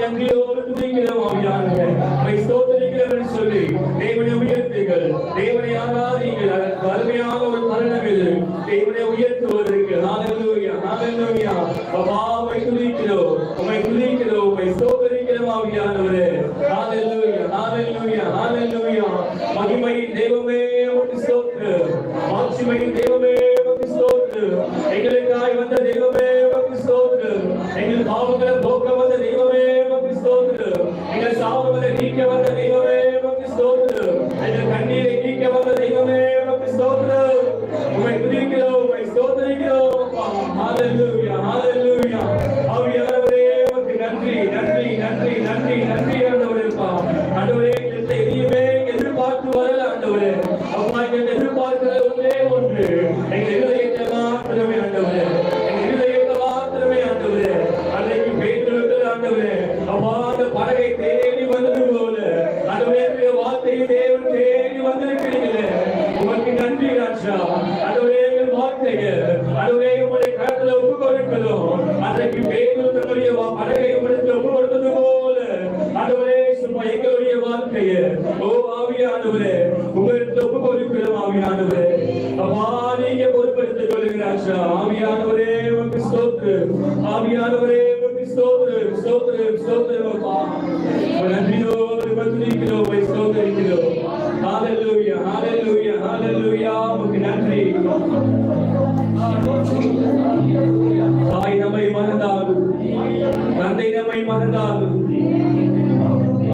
நன்றியோடு துதிக்கிறோம் ஆவியானவரே. உம்மை ஸ்தோத்திரிக்கிறோம் என்று சொல்லி தேவனை உயர்த்துங்கள், தேவனை ஆராதிங்கள். அருமையான ஒரு தருணம் இது, தேவனை உயர்த்துவதற்கு. ஹalleluya ஹalleluya. அப்பா உம்மை துதிக்கிறோம், உம்மை துதிக்கிறோம், உம்மை ஸ்தோத்திரிக்கிறோம் ஆவியானவரே. ஹalleluya ஹalleluya ஹalleluya. மகிமையின் தெய்வமே உமக்கு ஸ்தோத்திரம், மாட்சிமையின் தெய்வமே உமக்கு ஸ்தோத்திரம். எங்களுக்காய் வந்த தெய்வமே உமக்கு ஸ்தோத்திரம். எங்கள் பாவங்களை போக்க வந்த தெய்வமே உமக்கு ஸ்தோத்திரம். எங்கள் சாபங்களை நீக்க வந்த தெய்வமே உமக்கு ஸ்தோத்திரம். எங்கள் கண்ணீரை நீக்க வந்த தெய்வமே உமக்கு ஸ்தோத்திரம். உம்மை துதிக்கிறோம், உம்மை ஸ்தோத்திரிக்கிறோம். ஹalleluya ஹalleluya. ஆவியானவரே உமக்கு நன்றி நன்றி நன்றி நன்றி நன்றி ஆண்டவரே. ஆண்டவரே எதையுமே எதிர்பார்த்து வரல ஆண்டவரே. அப்பா எங்கள் எதிர்பார்க்கிற ஒன்றே ஒன்று, எங்கள் இருதயத்தை மாத்திரமே ஆண்டவரே, எங்கள் இருதயத்தை மாத்திரமே ஆண்டவரே. அன்றைக்கு பேதுருக்கு ஆண்டவரே அப்பா அந்த படகை தேடி வந்தது போல ஆண்டவரே வார்த்தையை தேவன் தேடி வந்திருக்கிறீங்களே, உமக்கு நன்றி ராஜா. ஆண்டவரே எங்கள் வார்த்தையை ஆண்டவரே உங்களுடைய கரத்துல ஒப்பு கொடுக்கிறோம். அன்றைக்கு பேதுருடைய படகை உங்களுக்கு ஒப்பு கொடுத்தது போல ஆண்டவரே சும்மா எங்களுடைய வாழ்க்கையை ஓ ஆவியானவரே உங்களுக்கு ஒப்பு கொடுக்கிறோம். ஆவியானவரே அப்பா நீங்க பொறுப்பெடுத்துக் கொள்கிறாச்சா. ஆவியானவரே உமக்கு ஸ்தோத்திரம், ஆவியானவரே உமக்கு ஸ்தோத்திரம் ஸ்தோத்திரம் ஸ்தோத்திரம். அப்பா நன்றியோடு துதிக்கிறோம், உம்மை ஸ்தோத்திரிக்கிறோம். ஹalleluya ஹalleluya ஹalleluya. உமக்கு நன்றி. தாய் நம்மை மறந்தாலும், தந்தை நம்மை மறந்தாலும்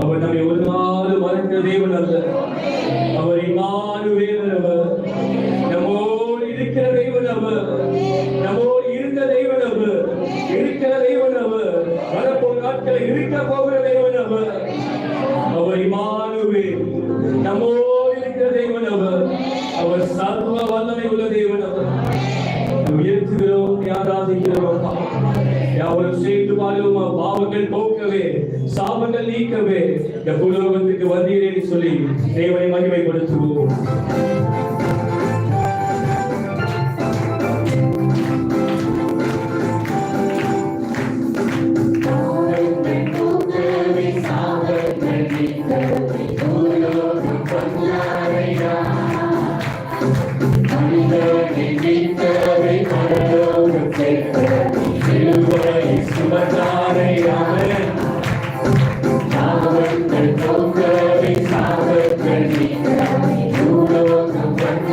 அவர் நம்மை ஒரு நாள் மறந்த தேவன் அல்ல. அவர் இம்மானுவேல் அவர், நம்மோடு இருக்கிற தெய்வன் அவர், நம்மோடு இருந்த தெய்வன் அவர், இருக்கிற தெய்வன் அவர், வரப்போகிற நாட்களில் இருக்க போகிற தெய்வன் அவர். அவர் இம்மானுவேல், நம்மோடு இருக்கிற தெய்வன் அவர், அவர் சர்வ வல்லமை உள்ள தேவன் அவர். உயர்த்துகிறோம், ஆராதிக்கிறோம். யாவரும் சேர்ந்து பாடுவோம். பாவங்கள் போக்கவே, சாபங்கள் நீக்கவே இந்த பூலோகத்துக்கு வந்தீரே சொல்லி தேவனை மகிமைப்படுத்துவோம். Thank you.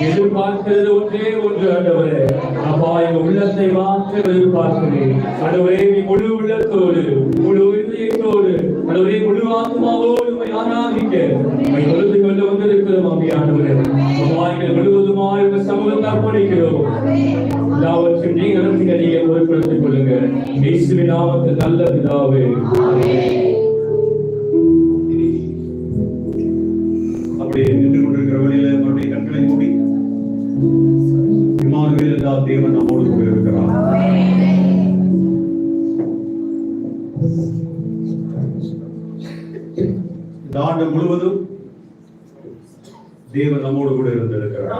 எதிர்பார்க்கிறது ஒன்றே ஒன்று ஆண்டவரே. அப்பா எங்க உள்ளத்தை மாற்ற எதிர்பார்க்கிறேன் ஆண்டவரே. முழு உள்ளத்தோடு முழு இதயத்தோடு ஆண்டவரே முழு ஆத்மாவோடு ஆராதிக்க தொழுது கொண்டு வந்திருக்கிறோம் ஆண்டவரே. அப்பா எங்கள் முழுவதுமாய் உங்க சமூகத்தை அர்ப்பணிக்கிறோம். எல்லாவற்றையும் நீங்க நடத்துங்க, நீங்க பொறுப்படுத்திக் கொள்ளுங்க. இயேசுவின் நாமத்தில் நல்ல பிதாவே. அப்படியே நின்று கொண்டிருக்கிற வழியில மறுபடியும் கண்களை மூடி இம்மானுவேல் தேவன் நம்மோடு கூட இருக்கிறார். இந்த ஆண்டு முழுவதும் தேவன் நம்மோடு கூட இருந்திருக்கிறார்.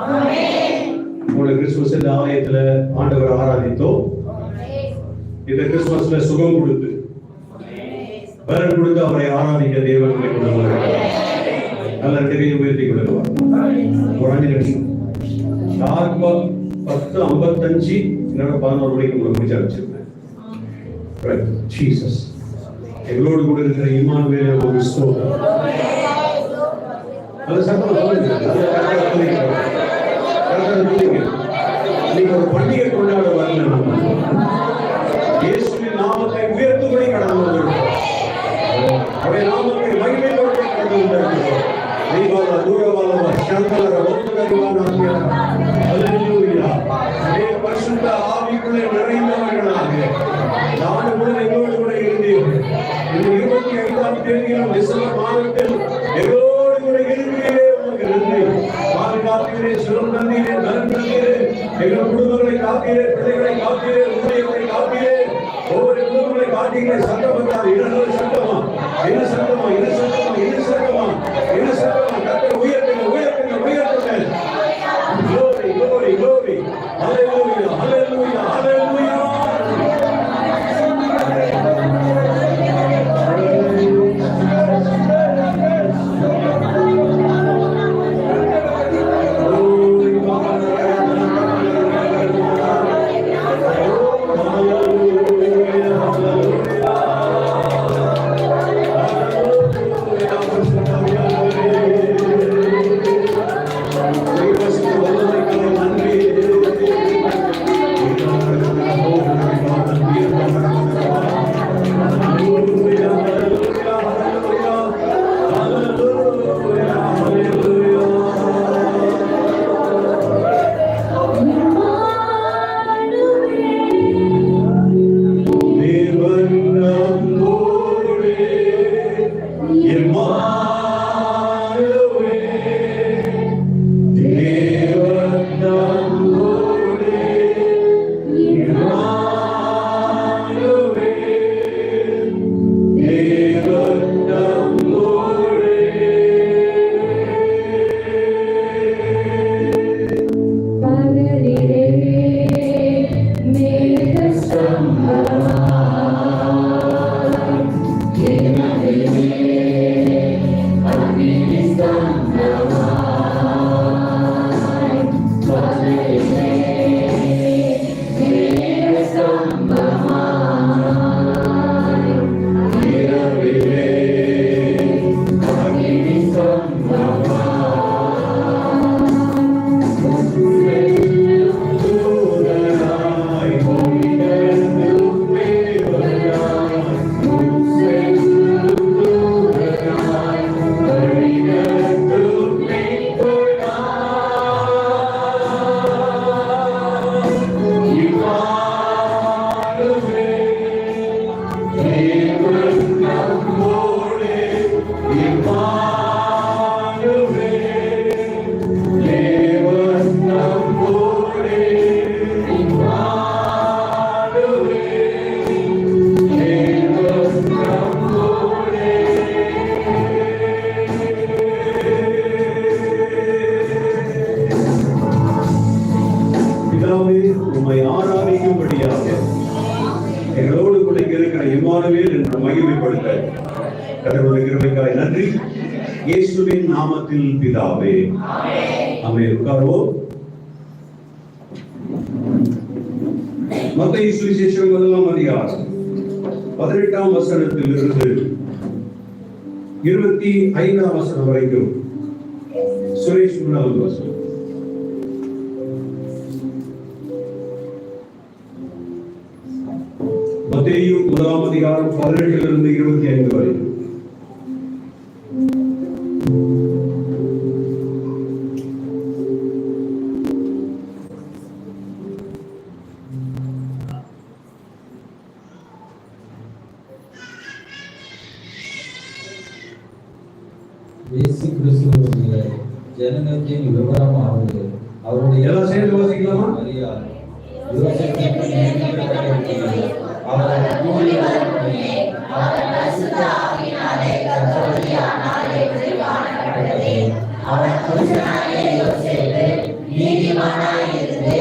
உங்களுக்கு கிறிஸ்துமஸ் இந்த ஆலயத்துல ஆண்டவர் ஆராதித்தோம். இந்த கிறிஸ்துமஸ்ல சுகம் கொடுத்து பலன் கொடுத்து அவரை ஆராதிக்க தேவன் கொண்டு வருகிறார். நல்ல தெரிய உயர்த்தி கொள்ளுவார். ஒரு 5 நிமிஷம் ஷார்ப்பா 10:55 இல்லைன்னா 11 மணிக்கு உங்களுக்கு முடிச்சு அனுப்பிச்சிருந்தேன். ஜீசஸ் எங்களோடு கூட இருக்கிற இம்மானுவேல் ஒரு ஸ்தோத்திரம். அது சத்தம் நீங்க ஒரு பண்டிகை கொண்டாட வரல, இயேசுவின் நாமத்தை உயர்த்தும்படி கடந்து வந்திருக்கிறோம். அவருடைய நாமத்தை மகிமைப்படுத்த கடந்து வந்திருக்கிறோம். பரிசுத்த ஆவிக்குள்ளே நிறைந்தவர்களாக நாடு முழுவதும் எங்களோடு கூட இருந்தீர்கள். இந்த 25ஆம் தேதியிலும் டிசம்பர் மாதத்தில் எங்களோடு கூட இருக்கிறீரே. உங்களுக்கு நன்றி. பாதுகாப்பீரே, சுகம் தந்தீரே, நலன் தந்தீரே. எங்கள் குடும்பங்களை காப்பீரே, பிள்ளைகளை காப்பீரே, ஊழியர்களை காப்பீரே. ஒவ்வொரு குடும்பங்களை காட்டீங்களே. சட்டம் வந்தால் இடங்கள் சட்டமா, என்ன சட்டமா, என்ன சட்டமா, என்ன சட்டமா, என்ன சட்டமா. கர்த்தர் உயர்த்துங்க, உயர்த்துங்க, உயர்த்துங்க. Glory, glory, glory. Hallelujah, hallelujah, hallelujah. உம்மை ஆராதிக்கும்படியாக எங்களோடு கூட இருக்கிற இம்மானுவேல் என்று மகிமைப்படுத்த கடவுளுடைய கிருபைக்காய் நன்றி. இயேசுவின் நாமத்தில் பிதாவே ஆமென். உட்காருவோம். மத்தேயு சுவிசேஷம் 1ஆம் அதிகாரம் 18ஆம் வசனத்திலிருந்து 25ஆம் வசனம் வரைக்கும் சுரேஷ் முன்னாள் வசனம். மத்தேயு 1ஆம் அதிகாரம் 18லிருந்து 25 வரைக்கும். இயேசு கிறிஸ்துவினுடைய ஜனனத்தின் விவரமாவது அவருடைய எல்லாம் சேர்ந்து வாசிக்கலாமா? மரியாள் யோசேப்புக்கு நியமிக்கப்பட்டிருக்கிறது. அவர் கூலியாளர்களே, அவர் பரிசுத்த ஆவியினாலே கர்த்தருடையானாலே காணப்பட்டது. அவர் புருஷனாகிய யோசேப்பு நீதிமானாய் இருந்து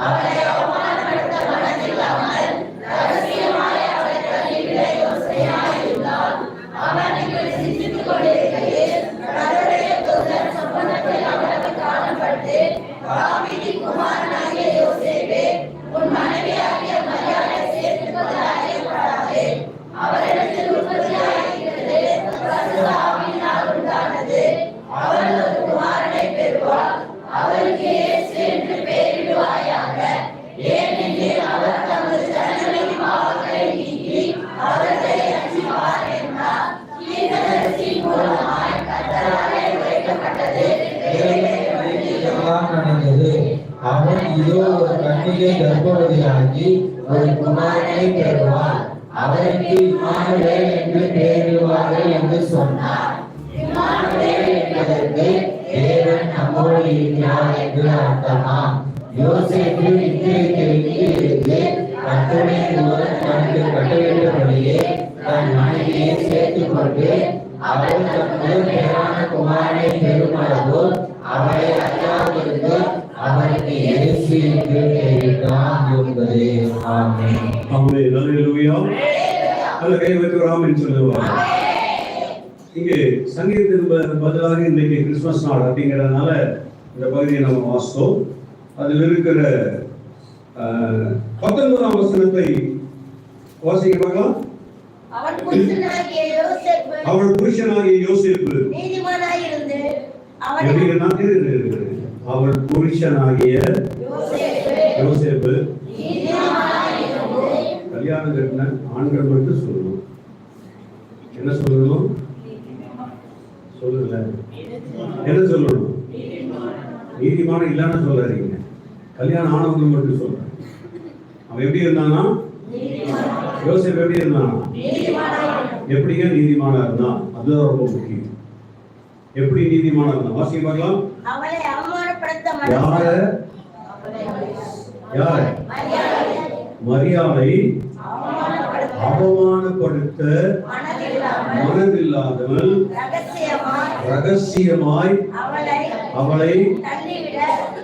அவரை அவமானப்படுத்த மனதில்லாமல் ரகசியமாய் அவரை தள்ளிவிட யோசனையாயிருந்தார். அவர் இப்படி சிந்தித்துக் கொண்டிருக்கையில் கர்த்தருடைய தூதன் சொப்பனத்தில் அவருக்கு காணப்பட்டு, தாவீதின் குமாரனாகிய யோசேப்பே, உன் மனைவியாகிய மரியாளை சேர்த்துக் கொள்ள அறியப்படாதே. அவரிடத்தில் உற்பத்தியாயிருக்கிறது பரிசுத்த ஆவியினால் உண்டானது. அவள் ஒரு குமாரனை பெறுவாள். அவருக்கு இயேசு என்று பெயரிடுவாயாக. ஏனெனில் அவர் தமது ஜனங்களின் பாவங்களை நீக்கி அவர்களை ரட்சிப்பார் என்றார். தீர்க்கதரிசியின் மூலமாய் கர்த்தராலே உரைக்கப்பட்டது நடந்தது. அவன் இதோ ஒரு கன்னிகை கர்ப்பவதியாகி ஒரு குமாரனை பெறுவாள். அவருக்கு இம்மானுவேல் என்று பெயரிடுவார்கள் என்று சொன்னார். இம்மானுவேல் என்பதற்கு தேவன் நம்மோடு இருக்கிறார் என்று அர்த்தமாம். யோசேப்பு நித்திரைக்கு இருந்து கர்த்தருடைய தூதன் தனக்கு கட்டளையிட்டபடியே தன் மனைவியை சேர்த்துக் கொண்டு அவள் தன் முதல் பேரான குமாரனை பெறுமளவோ அவளை அறியாதிருந்து அவருக்கு இயேசு என்று பெயரிட்டான் என்பதே. ஆமென். ஆமென். அல்லேலூயா. அல்ல கை வைத்து ஆமென் சொல்லுவாங்க. இங்கே சங்கீதத்துக்கு பதிலாக இன்னைக்கு கிறிஸ்துமஸ் நாள் அப்படிங்கிறதுனால இந்த பகுதியை நம்ம வாசித்தோம். அதில் இருக்கிற 19ஆம் வசனத்தை வாசிக்க பார்க்கலாம். அவள் புருஷனாகிய யோசேப்பு நீதிமானாய் இருந்து அவள் புருஷனாகிய யோசேப்பு கல்யாணம் கட்டின ஆண்கள் மட்டும் சொல்லணும். என்ன சொல்லணும்? சொல்லல. என்ன சொல்லணும்? நீதிமான இல்லைன்னு சொல்லாதீங்க. கல்யாணம் ஆனவங்க மட்டும் சொல்றேன். அவன் எப்படி இருந்தானா? யோசேப்பு எப்படி இருந்தானா? எப்படிங்க நீதிமானா இருந்தான்? அதுதான் ரொம்ப முக்கியம். எப்படி நீதிமானா இருந்தான்? வாசிக்க பார்க்கலாம். அவளை அவமானப்படுத்த மரியாதை அவமானப்படுத்த மனதில்லாதவள் ரகசியமாய் அவளை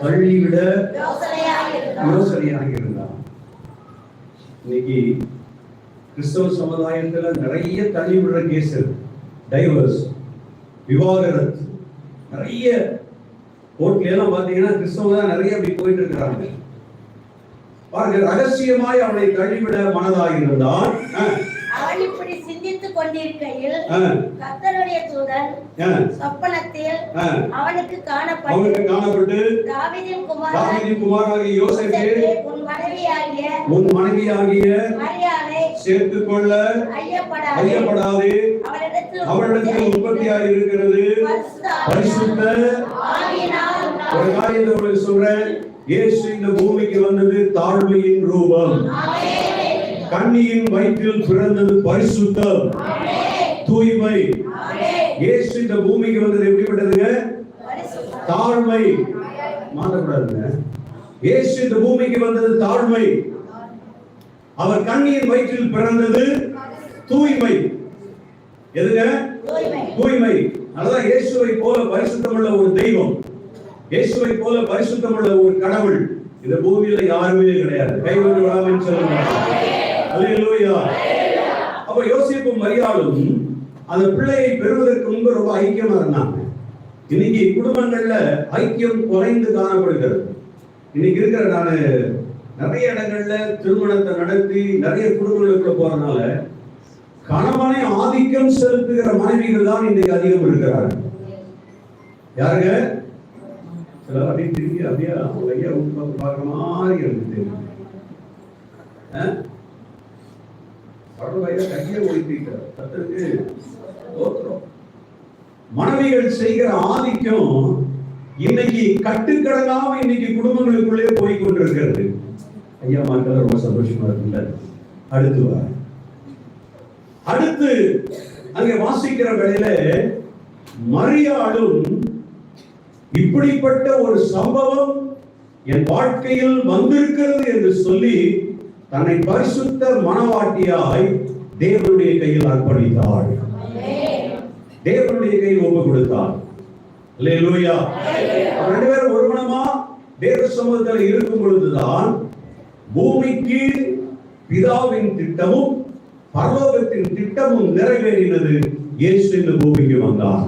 தள்ளிவிட யோசனையாக இருந்தார். இன்னைக்கு கிறிஸ்தவ சமுதாயத்துல நிறைய தள்ளிவிடுற கேஸ், டைவர்ஸ், விவாகரத்து, நிறைய கோர்ட்ல எல்லாம் பாத்தீங்கன்னா கிறிஸ்தவங்க தான் நிறைய அப்படி போயிட்டு இருக்கிறாங்க. பாருங்க, ரகசியமாய் அவளை தள்ளிவிட மனதாக இருந்தால் அவள் இப்படி சிந்தித்துக் கொண்டிருக்கையில் கர்த்தருடைய தூதன் சொப்பனத்தில் அவனுக்கு காணப்பட்டு தாவீதின் குமாரனாகிய யோசேப்பே, உன் மனைவியாகிய மரியாளை சேர்த்துக் கொள்ள ஐயப்படாதே. அவளிடத்தில் உற்பத்தியாய் இருக்கிறது பரிசுத்த ஆவியினால். ஒரு காரியத்தை உங்களுக்கு சொல்றேன். இயேசு இந்த பூமிக்கு வந்தது தாழ்மையின் ரூபம். கன்னியின் வயிற்றில் பிறந்தது பரிசுத்தம், தூய்மை. இயேசு இந்த பூமிக்கு வந்தது எப்படிப்பட்டதுங்க? தாழ்மை. மாற்றக்கூடாதுங்க. இயேசு இந்த பூமிக்கு வந்தது தாழ்மை. அவர் கன்னியின் வயிற்றில் பிறந்தது தூய்மை. எதுங்க? தூய்மை. அதான் இயேசுவை போல பரிசுத்தமுள்ள ஒரு தெய்வம், இயேசுவை போல பரிசுத்தமுள்ள ஒரு கடவுள் இந்த பூமியில யாருமே கிடையாது. கைவந்து விடாமல் சொல்லுங்க. அல்லேலூயா. அப்ப யோசேப்பும் மரியாளும் அந்த பிள்ளையை பெறுவதற்கு முன்பு ரொம்ப ஐக்கியமா இருந்தாங்க. இன்னைக்கு குடும்பங்கள்ல ஐக்கியம் குறைந்து காணப்படுகிறது. இன்னைக்கு இருக்கிற நான் நிறைய இடங்கள்ல திருமணத்தை நடத்தி நிறைய குடும்பங்களுக்குள்ள போறதுனால கணவனை ஆதிக்கம் செலுத்துகிற மனைவிகள் தான் இன்னைக்கு அதிகம் இருக்கிறார்கள். யாருங்க? சிலர் அப்படியே திரும்பி அப்படியே ஐயா பார்க்குற மாதிரி எனக்கு தெரியும். கையை ஒழிப்பிக்கிறார். கத்தருக்கு தோற்றம். மனைவிகள் செய்கிற ஆதிக்கம் இன்னைக்கு கட்டுக்கடங்காம இன்னைக்கு குடும்பங்களுக்குள்ளே போய் கொண்டிருக்கிறது. ஐயா மக்கள் ரொம்ப சந்தோஷமா இருக்குல்ல. அடுத்து அங்கே வாசிக்கிற வேளையில மரியாளும் இப்படிப்பட்ட ஒரு சம்பவம் என் வாழ்க்கையில் வந்திருக்கிறது என்று சொல்லி தன்னை பரிசுத்த மனவாட்டியாய் தேவனுடைய கையில் அர்ப்பணித்தாள். தேவனுடைய கையில் ஒப்பு கொடுத்தார். அல்லேலூயா. ரெண்டு பேரும் ஒரு மனமா தேவ சமூகத்தில் இருக்கும் பொழுதுதான் பூமிக்கு பிதாவின் திட்டமும் பரலோகத்தின் திட்டமும் நிறைவேறினது. இயேசு இந்த பூமிக்கு வந்தார்.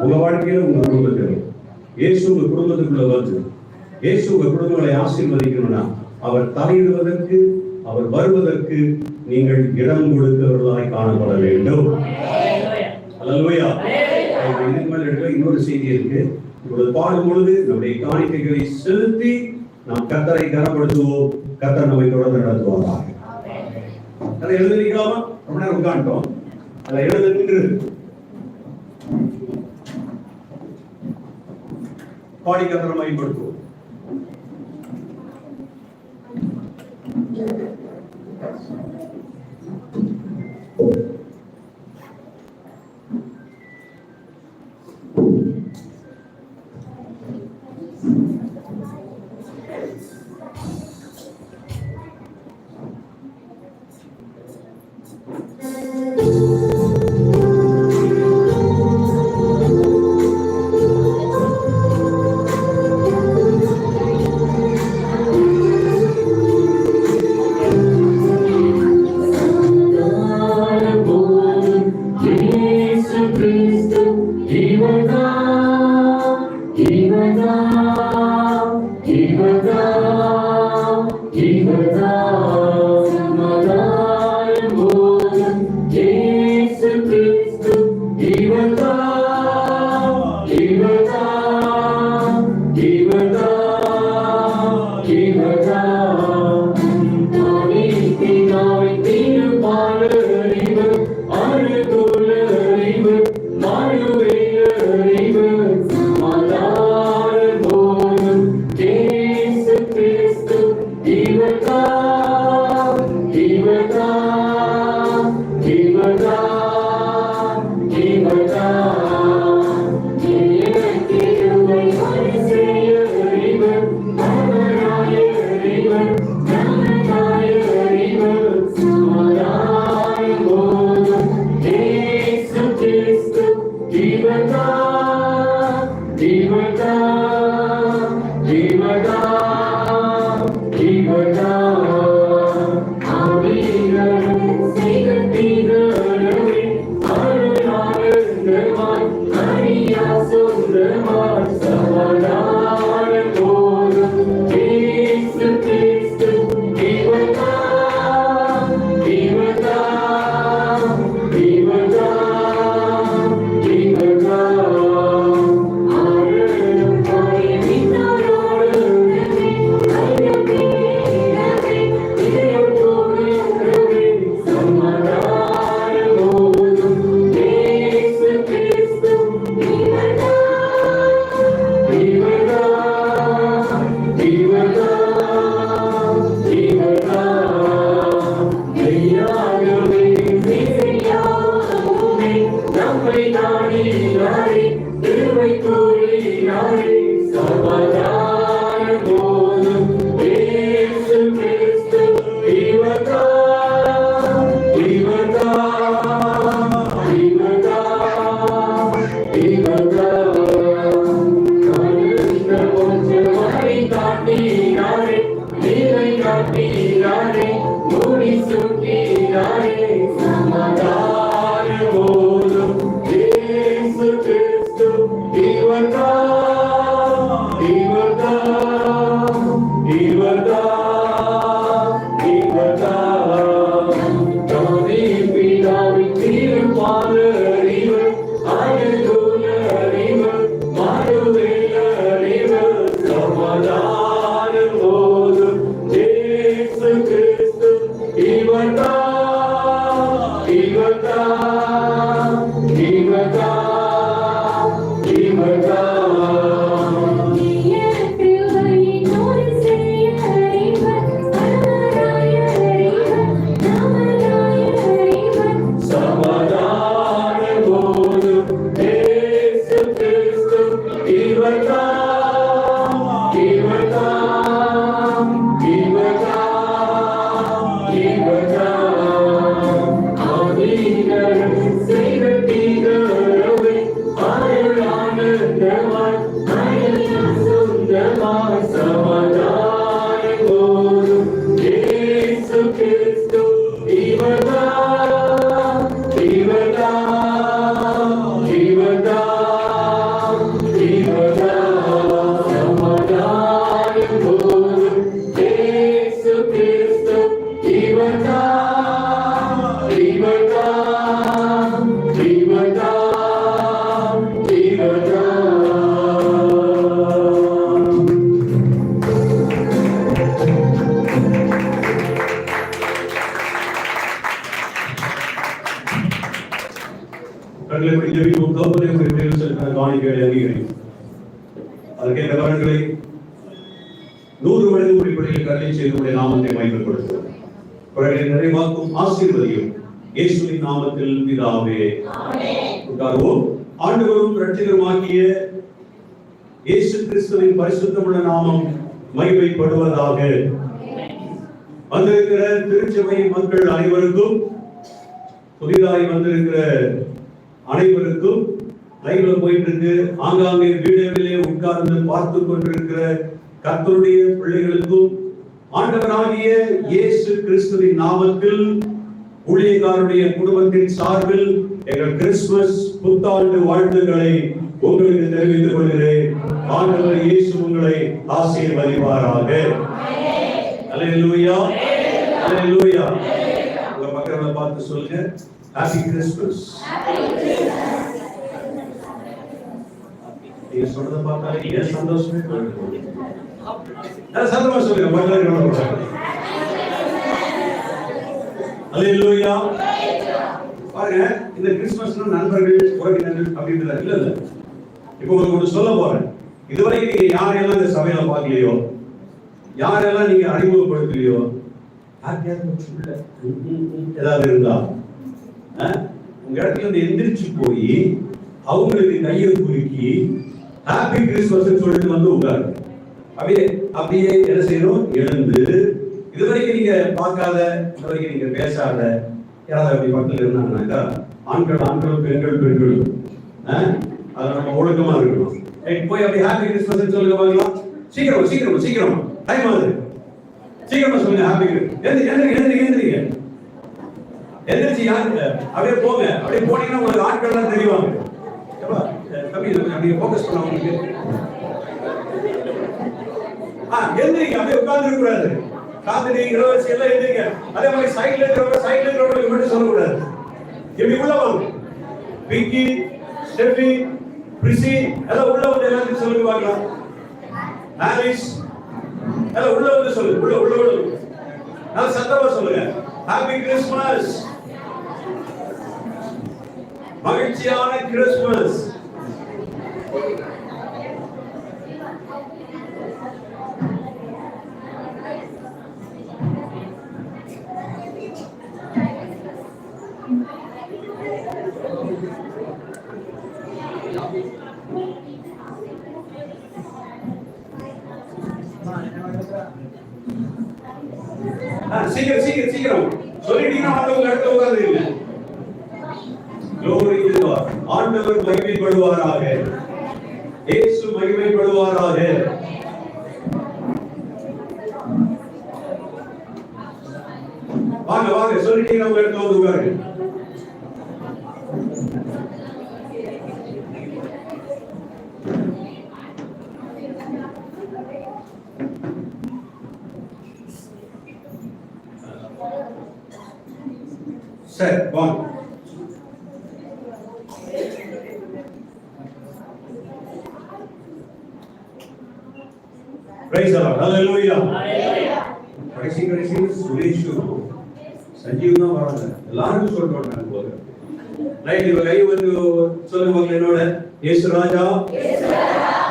உங்க வாழ்க்கையில உங்க குடும்பத்தில் இயேசு உங்க குடும்பத்துக்குள்ள வந்து இயேசு உங்க குடும்பங்களை ஆசீர்வதிக்கணும்னா அவர் தலையிடுவதற்கு அவர் வருவதற்கு நீங்கள் இடம் கொடுத்தவர்களாய் காணப்பட வேண்டும். அல்லேலூயா. இதுக்கு மேல இன்னொரு செய்தி இருக்கு. இப்பொழுது பாடும் பொழுது நம்முடைய காணிக்கைகளை செலுத்தி நாம் கர்த்தரை கனப்படுத்துவோம். கர்த்தர் நம்மை தொடர்ந்து நடத்துவாராக. அதை எழுதிக்கலாமா? ரொம்ப நேரம் உட்காண்டோம். அதை எழுத நின்று பாடி கர்த்தரை மையப்படுத்துவோம். Amen. அதற்கேற்ற வரங்களை 100 மடங்கு உரிப்படையில் கருணை செய்து நாமத்தை மகிமைப்படுத்துவோம். குறைகளை நிறைவாக்கும் ஆசீர்வதியும் இயேசுவின் நாமத்தில் பிதாவே ஆமென். ஆண்டவரும் இரட்சகருமாகிய இயேசு கிறிஸ்துவின் பரிசுத்தமுள்ள நாமம் மகிமைப்படுவதாக. வந்திருக்கிற திருச்சபை மக்கள் அனைவருக்கும், புதிதாய் வந்திருக்கிற அனைவருக்கும், லைவ்ல போயிட்டு இருக்கு, ஆங்காங்கே வீடுகளிலே உட்கார்ந்து பார்த்து கொண்டிருக்கிற கர்த்தருடைய பிள்ளைகளுக்கும் ஆண்டவராகிய இயேசு கிறிஸ்துவின் நாமத்தில் ஊழியக்காரருடைய குடும்பத்தின் சார்பில் எங்கள் கிறிஸ்துமஸ் புத்தாண்டு வாழ்த்துக்களை உங்களுக்கு தெரிவித்துக் கொள்கிறேன். ஆண்டவர் இயேசு உங்களை ஆசீர்வதிப்பாராக. அல்லேலூயா, அல்லேலூயா. உங்க பக்கத்துல பார்த்து சொல்லுங்க, ஹாப்பி கிறிஸ்மஸ். நீங்க சொல்றத பார்த்தாலே ஏன் சந்தோஷமே வருது. சந்தோஷமா சொல்லுங்க, பக்கத்துல. அல்லேலூயா. பாருங்க, இந்த கிறிஸ்மஸ்னா நண்பர்கள் உறவினர்கள் அப்படின்றது இல்ல. இப்போ உங்களுக்கு சொல்ல போறேன். இதுவரை நீங்க யாரெல்லாம் இந்த சபையில பார்க்கலையோ, யாரெல்லாம் நீங்க அறிமுகப்படுத்தலையோ, ஏதாவது இருந்தா உங்க இடத்துல இருந்து எந்திரிச்சு போய் அவங்களுக்கு கையை குலுக்கி ஹாப்பி கிறிஸ்மஸ் சொல்லிட்டு வந்து உட்காரு. அப்படியே என்ன செய்யணும், எழுந்து இதுவரைக்கும் நீங்க பார்க்காத, இதுவரைக்கும் நீங்க பேசாத யாராவது அப்படி பக்கத்தில் இருந்தாங்கன்னாக்கா, ஆண்கள் பெண்கள் அதை நம்ம ஒழுக்கமா இருக்கணும். போய் அப்படி ஹாப்பி கிறிஸ்மஸ் சொல்லுங்க பார்க்கலாம். சீக்கிரம் டைம் ஆகுது, சீக்கிரமா சொல்லுங்க ஹாப்பி எந்திரிங்க. எந்திரிச்சு யாரு அப்படியே போங்க. அப்படியே போனீங்கன்னா உங்களுக்கு ஆட்கள் தான் தெரிவாங்க. அப்படியே ஃபோக்கஸ் பண்ண உங்களுக்கு. எந்திரிங்க, அப்படியே உட்கார்ந்து இருக்க கூடாது. காத்து இளவரசி எல்லாம் எந்திரிங்க. அதே மாதிரி சைட்ல இருக்கிறவங்களுக்கு மட்டும் சொல்லக்கூடாது. இப்படி உள்ள வாங்க. பிங்கி, ஸ்டெஃபி, பிரிசி எல்லாம் உள்ள வந்து எல்லாத்தையும் சொல்லுங்க பார்க்கலாம். ஆலிஸ் எல்லாம் உள்ள வந்து சொல்லுங்க. உள்ள நல்லா சத்தமா சொல்லுங்க. ஹாப்பி கிறிஸ்மஸ், மகிழ்ச்சியான கிறிஸ்மஸ். சீக்கிரம் சொல்லிட்டீங்கன்னா ஆண்டவர் அடுத்த உட்கார்ந்து glory to God. ஆண்டவர் மகிமைப்படுவாராக, இயேசு மகிமைப்படுவாராக. வாங்க சொல்லிட்டீங்கன்னா உங்க இடத்துல வந்து உட்காருங்க. சரி வாங்க. Praise the Lord. Hallelujah. கடைசி சுரேஷ் சஞ்சீவ் தான் வராங்க. எல்லாரும் சொல்றாங்க போது. ரைட், இவங்க கை வந்து சொல்லுவாங்க என்னோட, இயேசு ராஜா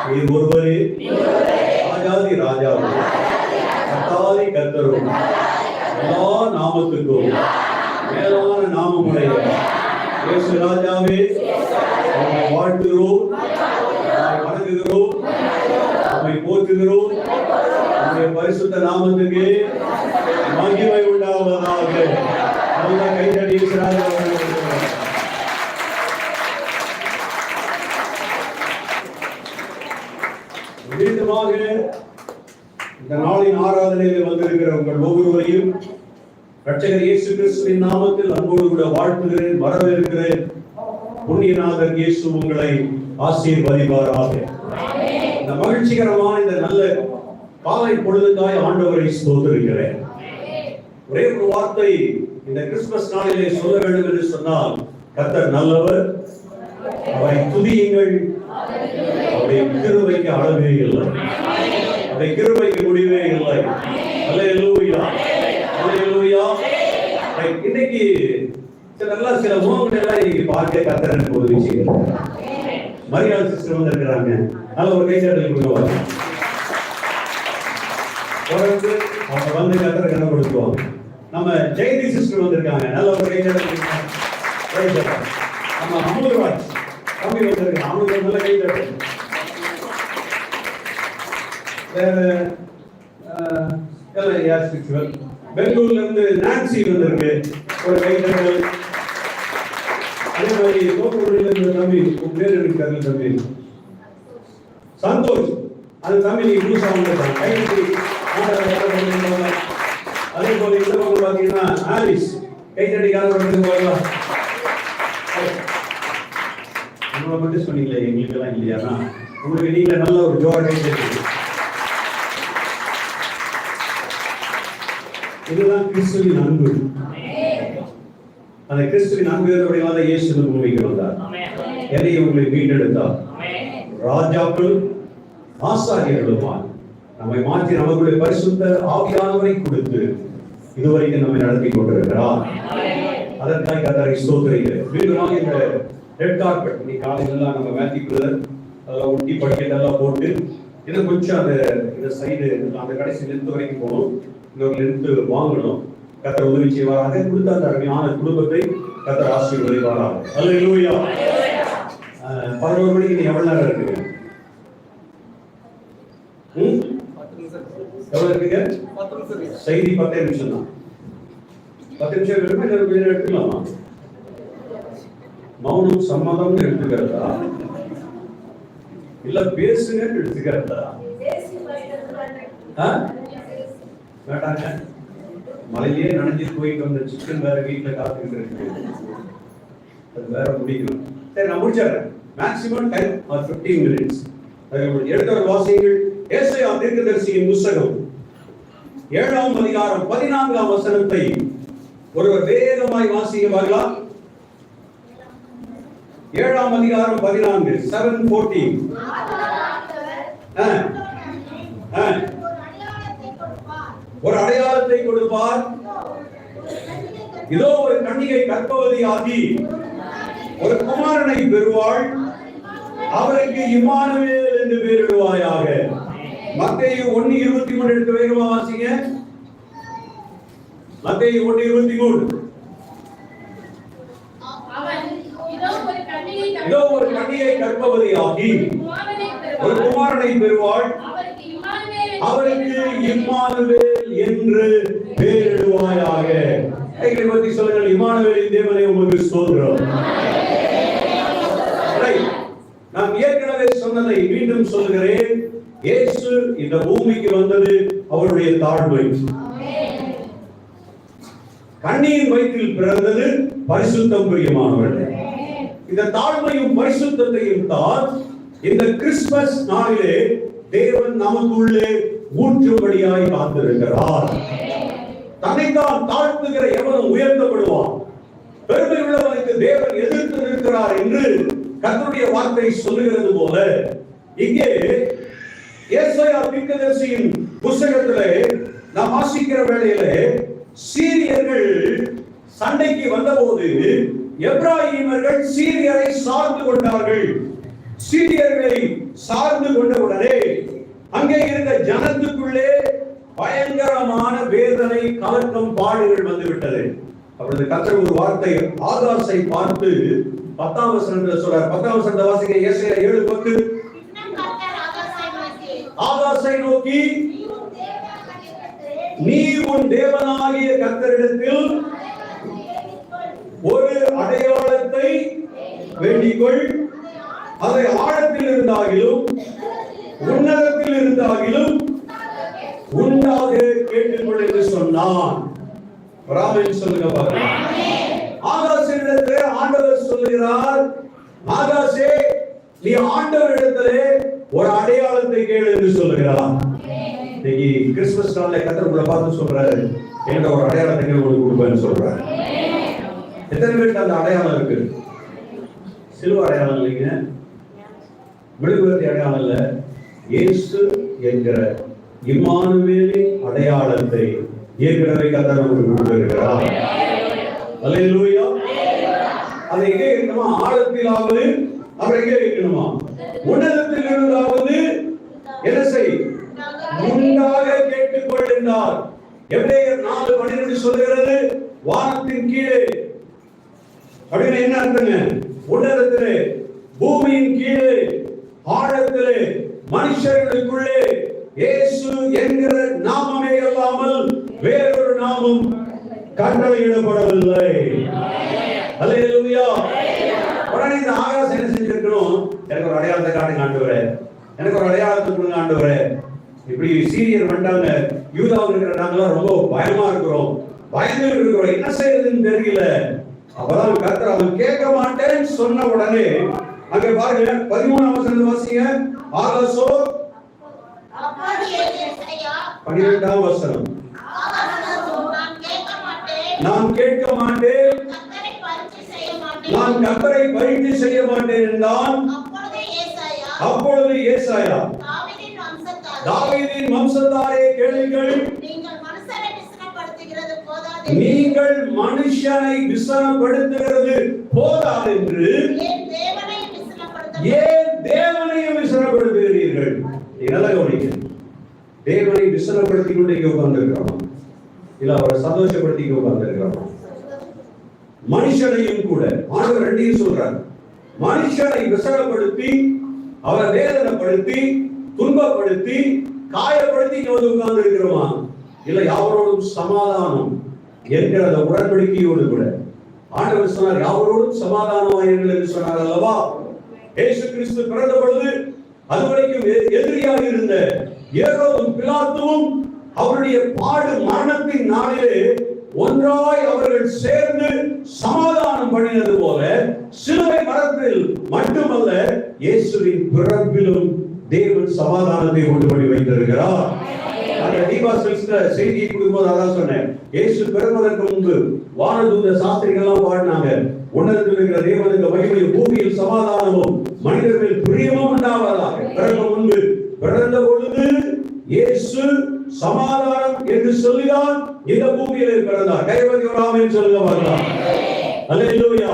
நீ ஒருவரே, ராஜாதி ராஜாவே, கர்த்தாதி கர்த்தரே, எல்லா நாமத்துக்கும் மேலான நாமமுடைய இயேசு ராஜாவே வாழ்த்துகிறோம், வணங்குகிறோம். போற்றுகிறோம். உம்முடைய பரிசுத்த நாமத்துக்கு மகிமை உண்டாவதாக. நல்ல கைதட்டி மீண்டுமாக இந்த நாளின் ஆராதனையில் வந்திருக்கிற உங்கள் ஒவ்வொருவரையும் இரட்சகர் இயேசு கிறிஸ்துவின் நாமத்தில் அன்போடு கூட வாழ்த்துகிறேன், வரவேற்கிறேன். புண்ணியநாதர் இயேசு உங்களை ஆசீர்வதிப்பாராக. இந்த மகிழ்ச்சிகரமான இந்த நல்ல காலை பொழுதுக்காய் ஆண்டவரை ஸ்தோத்திரிக்கிறேன். ஒரே ஒரு வார்த்தை இந்த கிறிஸ்துமஸ் நாளிலே சொல்ல வேண்டும் என்று சொன்னால், கர்த்தர் நல்லவர், அவரை துதியுங்கள், அவருடைய கிருபைக்கு அளவே இல்லை, அவருடைய கிருபைக்கு முடிவே இல்லை. அல்லேலூயா, அல்லேலூயா. இன்னைக்கு சில முகங்கள் எல்லாம் இன்னைக்கு பார்க்க கர்த்தர் எனக்கு உதவி செய்கிறார். மரியாள் சிஸ்டர் வந்திருக்கிறாங்க, நல்ல ஒரு கைதட்டல் கொடுவாங்க. தொடர்ந்து அவங்க வந்து கர்த்தரை கனப்படுத்துவாங்க. நம்ம ஜெயந்தி சிஸ்டர் வந்திருக்காங்க, நல்ல ஒரு கைதட்டல். நம்ம அமுதராஜ் தம்பி வந்திருக்காங்க, அவங்களுக்கு நல்ல கைதட்டல். பெங்களூர்ல இருந்து நான்சி வந்திருக்கு, ஒரு கைதட்டல். அதே மாதிரி தோப்பூரில் இருந்த தம்பி, உங்க பேர் எனக்கு தெரியல தம்பி, சந்தோஷ், அந்த தம்பி நீங்க புதுசா வந்திருக்காங்க, கைதட்டி. அதே போல இந்த பக்கம் பாத்தீங்கன்னா ஆலிஸ், கைதட்டிக்காக போகலாம். உங்களை மட்டும் சொன்னீங்களே, எங்களுக்கு எல்லாம் இல்லையானா? உங்களுக்கு நீங்க நல்ல ஒரு ஜோர கைதட்டி. இதுதான் கிறிஸ்துவின் அன்பு. அந்த கிறிஸ்துவின் அன்புடைய இயேசு பூமிக்கு வந்தார், என்னை உங்களை மீட்டெடுத்தார். ராஜாக்கள் ஆசாரியர்களுமாய் நம்மை மாற்றி நமக்குடைய பரிசுத்த ஆவியானவரை கொடுத்து இதுவரைக்கும் நம்மை நடத்தி கொண்டிருக்கிறார். அதற்காக கர்த்தரை ஸ்தோத்திரிக்கிறேன். மீண்டுமாக இந்த ரெட் கார்பெட் இன்னைக்கு காலையில நம்ம மேத்யூ பிரதர் அதெல்லாம் ஒட்டி படிக்கெல்லாம் போட்டு இன்னும் கொஞ்சம் அந்த இந்த சைடு அந்த கடைசி லென்த் வரைக்கும் போகணும், இன்னொரு லென்த் வாங்கணும். கர்த்தர் உதவி செய்வாராக. கொடுத்த அந்த அருமையான குடும்பத்தை கர்த்தர் ஆசீர்வதிப்பாராக. அல்லேலூயா. 11 மணிக்கு நீ எவ்வளவு நேரம் இருக்குங்க? எவ்வளவு இருக்குங்க? செய்தி 10 நிமிஷம் தான். 10 நிமிஷம் வேணுமா இல்லை கொஞ்சம் நேரம் எடுத்துக்கலாமா? மௌனம் சம்மதம் எடுத்துக்கிறதா இல்ல பேசுங்க எடுத்துக்கிறதா? வேண்டாங்க, மலையிலேயே நனைஞ்சு போயிட்டு வந்த சிக்கன் வேற வீட்டுல காத்துக்கிட்டு இருக்கு, அது வேற முடிக்கணும். சரி, நான் முடிச்சிடுறேன். Maximum time 15 minutes. எடுத்த வாசியங்கள் ஏசாயா தீர்க்கதரிசியின் புத்தகம் 7ஆம் அதிகாரம் 14ஆம் வசனத்தை ஒருவர் வேகமாய் வாசிக்க பார்க்கலாம். 7ஆம் அதிகாரம் 14, 7:14. ஒரு அடையாளத்தை கொடுப்பார். இதோ ஒரு கன்னிகை கர்ப்பவதியாகி ஒரு குமாரனை பெறுவாள், அவருக்கு இம்மானுவேல் என்று பெயரிடுவாயாக. மத்தேயு 1:23 எடுத்து வேகமா வாசிங்க. மத்தேயு 1:23. இதோ ஒரு கன்னிகை கர்ப்பவதியாகி ஒரு குமாரனை பெறுவாள், அவருக்கு இம்மானுவேல் என்று பெயரிடுவாயாக. கைகளை பற்றி சொல்லுங்கள். இம்மானுவேலின் தேவனே உமக்கு ஸ்தோத்திரம். நான் ஏற்கனவே சொன்னதை மீண்டும் சொல்கிறேன். இயேசு இந்த பூமிக்கு வந்தது அவருடைய தாழ்மை. கன்னியின் வயிற்றில் பிறந்தது பரிசுத்தம் பிரியமானவர்களே. இந்த தாழ்மையும் பரிசுத்தத்தையும் தான் இந்த கிறிஸ்துமஸ் நாளிலே தேவன் நமக்குள்ளே ஊற்றும்படியாய் காத்திருக்கிறார். தன்னைத்தான் தாழ்த்துகிற எவனும் உயர்த்தப்படுவான், பெருமை உள்ளவனுக்கு தேவன் எதிர்த்து நிற்கிறார் என்று கர்த்தருடைய வார்த்தை சொல்லுகிறது போல, இங்கே ஏசாயா தீர்க்கதரிசியின் புத்தகத்திலே நாம் வாசிக்கிற வேளையிலே சீரியர்கள் சண்டைக்கு வந்தபோது எப்ராஹிமர்கள் சீரியரை சார்ந்து கொண்டார்கள். சீரியர்களை சார்ந்து கொண்டவுடனே அங்கே இருந்த ஜனத்துக்குள்ளே பயங்கரமான வேதனை, கலக்கம், பாடுகள் வந்துவிட்டது. அப்பொழுது கர்த்தர் ஒரு வார்த்தை ஆகாசை பார்த்து 10ஆம் வசனத்தில் சொல்றார். 10ஆம் வசனத்தை வாசிக்க. ஏசாயா 7:10. ஆகாசை நோக்கி நீ உன் தேவனாகிய கர்த்தரிடத்தில் ஒரு அடையாளத்தை வேண்டிக்கொள், அதை ஆழத்தில் இருந்தாகிலும் உன்னதத்தில் இருந்தாகிலும் உண்டாக கேட்டுக்கொள் என்று சொன்னான். ராமன் சொல்லுங்க பாருங்க. ஆகாசிடத்திலே ஆண்டவர் சொல்லுகிறார், ஆகாசே நீ ஆண்டவரிடத்திலே ஒரு அடையாளத்தை கேளு என்று சொல்லுகிறார். இன்னைக்கு கிறிஸ்துமஸ் நாள்ல கர்த்தர் உங்களை பார்த்து சொல்றாரு, என்கிட்ட ஒரு அடையாளத்தை உங்களுக்கு கொடுப்பேன்னு சொல்றாரு. எத்தனை பேருக்கு அந்த அடையாளம் இருக்கு? சிலுவை அடையாளம் இல்லைங்க, மெழுகுவர்த்தி அடையாளம் இல்ல, இயேசு என்கிற இம்மானுவேலின் அடையாளத்தை ஏற்கனவே கர்த்தர் நமக்கு கொடுத்திருக்கிறார். அல்லேலூயா. அதை எங்கே இருக்கணுமா? ஆழத்திலாவது அவர் எங்கே இருக்கணுமா? உன்னதத்தில் இருந்தாவது என்ன செய்? முன்னாக கேட்டுக்கொள் என்றார். எபிரேயர் 4:12 சொல்லுகிறது, வானத்தின் கீழே அப்படின்னு என்ன அர்த்தங்க? உன்னதத்திலே, பூமியின் கீழே, ஆழத்திலே, மனுஷர்களுக்குள்ளே இயேசு என்கிற நாமமே அல்லாமல் வேறொரு நாமம் கட்டளையிடப்படவில்லை. அல்லேலூயா. உடனே இந்த ஆகாசம் என்ன செஞ்சிருக்கணும்? எனக்கு ஒரு அடையாளத்தை காட்டுங்க ஆண்டவரே, எனக்கு ஒரு அடையாளத்தை கொடுங்க ஆண்டவரே. இப்படி சீரியர் வந்துட்டாங்க, யூதாவில் இருக்கிற நாங்களாம் ரொம்ப பயமா இருக்கிறோம், பயந்து இருக்கிறோம், என்ன செய்யறதுன்னு தெரியல. அப்பதான் கர்த்தர் அவன் கேட்க மாட்டேன்னு சொன்ன உடனே அங்க பாருங்க 13ஆம் வசனத்தை வாசிங்க. ஆகாசோ 12ஆம் வசனம், நான் கேட்க மாட்டேன், நான் கர்த்தரை பரீட்சை செய்ய மாட்டேன் என்றான். அப்பொழுது ஏசாயா, தாவீதின் வம்சத்தாரே கேளுங்கள், நீங்கள் மனுஷனை விசனப்படுத்துகிறது போதாது என்று ஏன் தேவனையும் விசனப்படுத்துகிறீர்கள்? நல்லா கவனிங்க. தேவனை விசனப்படுத்தி கொண்டு இங்க உட்கார்ந்திருக்கிறோம், இல்ல அவரை சந்தோஷப்படுத்தி இங்க உட்கார்ந்திருக்கிறோம். மனுஷனையும் கூட ஆண்டவர் ரெண்டையும் சொல்றார். மனுஷனை விசனப்படுத்தி, அவரை வேதனைப்படுத்தி, துன்பப்படுத்தி, காயப்படுத்தி இங்க வந்து உட்கார்ந்து இருக்கிறோமா? இல்ல யாவரோடும் சமாதானம் என்கிற அந்த உடன்படிக்கையோடு கூட ஆண்டவர் சொன்னார், யாவரோடும் சமாதானமாயிருங்கள் என்று சொன்னார் அல்லவா? இயேசு கிறிஸ்து பிறந்த பொழுது அதுவரைக்கும் எதிரியாக இருந்த ஏரோதும் பிலாத்துவும் அவருடைய பாடு மரணத்தின் நாளிலே ஒன்றாய் அவர்கள் சேர்ந்து சமாதானம் பண்ணினது போல சிலுவை மரத்தில் மட்டுமல்ல, இயேசுவின் பிறப்பிலும் தேவன் சமாதானத்தை கொண்டு பண்ணி வைத்திருக்கிறார். அந்த தீபாவளி செய்தியை கொடுக்கும்போது அதான் சொன்னேன், இயேசு பிறப்பதற்கு முன்பு வானதூத சாஸ்திரிகள்லாம் பாடினாங்க, உன்னதத்தில் இருக்கிற தேவனுக்கு மகிமையும் பூமியில் சமாதானமும் மனிதர் மேல் பிரியமும் உண்டாவதாக. பிறகு முன்பு பிறந்த பொழுது இயேசு சமாதானம் என்று சொல்லிதான் இந்த பூமியிலே பிறந்தார். கைவதி ஒரு ஆமென் சொல்லுங்க பார்க்கலாம். அல்லேலூயா.